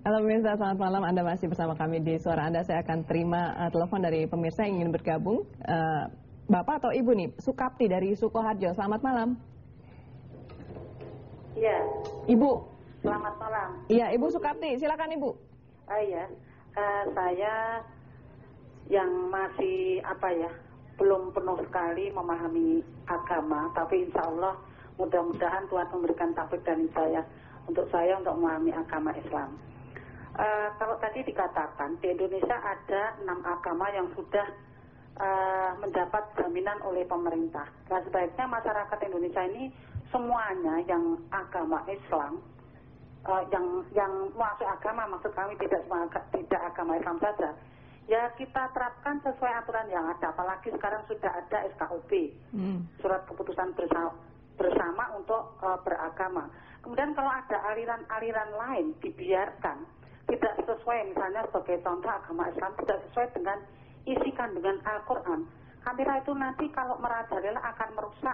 Halo pemirsa, selamat malam. Anda masih bersama kami di Suara Anda. Saya akan terima telepon dari pemirsa yang ingin bergabung. Bapak atau Ibu nih, Sukapti dari Sukoharjo. Selamat malam. Iya. Ibu. Selamat malam. Iya, Ibu Sukapti. Silakan Ibu. Iya. Saya yang masih belum penuh sekali memahami agama, tapi insya Allah mudah-mudahan Tuhan memberikan taufik dan hidayah untuk saya untuk memahami agama Islam. Kalau tadi dikatakan di Indonesia ada 6 agama yang sudah mendapat jaminan oleh pemerintah. Dan sebaiknya masyarakat Indonesia ini semuanya yang agama Islam, yang masuk agama, maksud kami tidak agama Islam saja, ya kita terapkan sesuai aturan yang ada. Apalagi sekarang sudah ada SKUP, surat keputusan bersama untuk beragama. Kemudian kalau ada aliran-aliran lain dibiarkan tidak sesuai, misalnya sebagai contoh agama Islam tidak sesuai dengan isi kandungan Al-Quran, kami itu nanti kalau merajalela akan merusak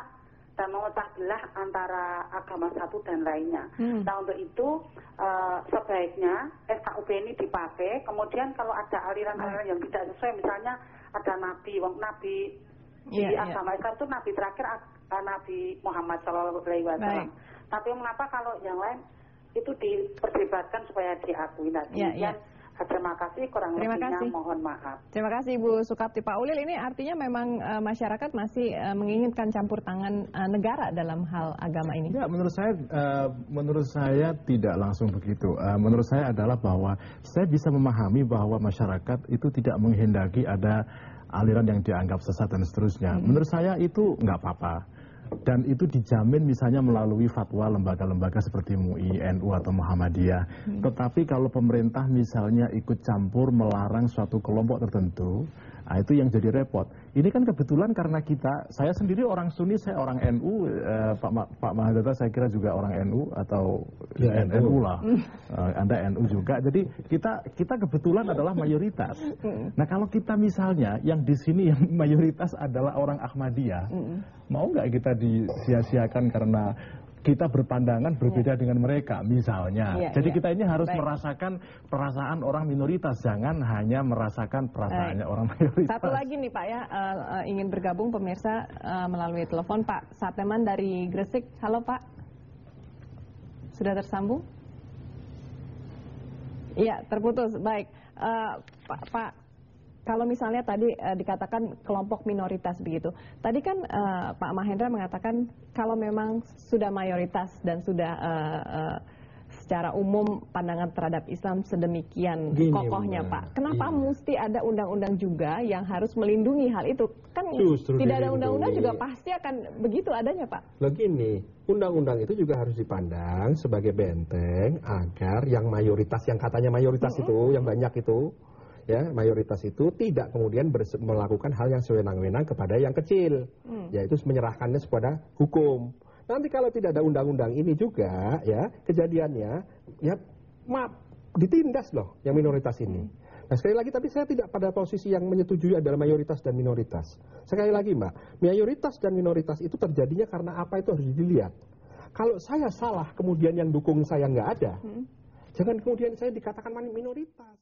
dan memecah belah antara agama satu dan lainnya. Nah untuk itu sebaiknya SKUP ini dipakai. Kemudian kalau ada aliran-aliran yang tidak sesuai, misalnya ada nabi di agama Islam itu nabi terakhir Nabi Muhammad SAW. Tapi mengapa kalau yang lain itu diperdebatkan supaya diakui? Nah, terima kasih, kurang lebihnya mohon maaf. Terima kasih Ibu Sukapti. Pak Ulil, ini artinya memang masyarakat masih menginginkan campur tangan negara dalam hal agama ini? Ya, menurut saya tidak langsung begitu. Menurut saya adalah bahwa saya bisa memahami bahwa masyarakat itu tidak menghendaki ada aliran yang dianggap sesat dan seterusnya. Menurut saya itu nggak apa-apa. Dan itu dijamin misalnya melalui fatwa lembaga-lembaga seperti MUI, NU atau Muhammadiyah. Tetapi kalau pemerintah misalnya ikut campur melarang suatu kelompok tertentu, nah itu yang jadi repot. Ini kan kebetulan karena saya sendiri orang Sunni, saya orang NU, Pak Mahadata saya kira juga orang NU atau ya, NU lah, Anda NU juga. Jadi kita kebetulan adalah mayoritas. Nah kalau kita misalnya yang di sini yang mayoritas adalah orang Ahmadiyah, mau nggak kita disia-siakan karena kita berpandangan berbeda dengan mereka misalnya. Jadi kita ini harus merasakan perasaan orang minoritas, jangan hanya merasakan perasaannya orang mayoritas. Satu lagi nih Pak ya, ingin bergabung pemirsa melalui telepon, Pak Sateman dari Gresik. Halo Pak, sudah tersambung? Iya, terputus. Baik, Pak. Kalau misalnya tadi dikatakan kelompok minoritas begitu, tadi kan Pak Mahendra mengatakan kalau memang sudah mayoritas dan sudah secara umum pandangan terhadap Islam sedemikian kokohnya Pak, kenapa mesti ada undang-undang juga yang harus melindungi hal itu? Kan justru tidak ada undang-undang juga pasti akan begitu adanya Pak. Begini, undang-undang itu juga harus dipandang sebagai benteng agar yang mayoritas, yang katanya mayoritas itu, yang banyak itu, ya mayoritas itu tidak kemudian melakukan hal yang sewenang-wenang kepada yang kecil, yaitu menyerahkannya kepada hukum. Nanti kalau tidak ada undang-undang ini juga, ya kejadiannya, ya maaf, ditindas loh yang minoritas ini. Nah sekali lagi, tapi saya tidak pada posisi yang menyetujui adalah mayoritas dan minoritas. Sekali lagi Mbak, mayoritas dan minoritas itu terjadinya karena apa itu harus dilihat. Kalau saya salah kemudian yang dukung saya nggak ada, jangan kemudian saya dikatakan minoritas.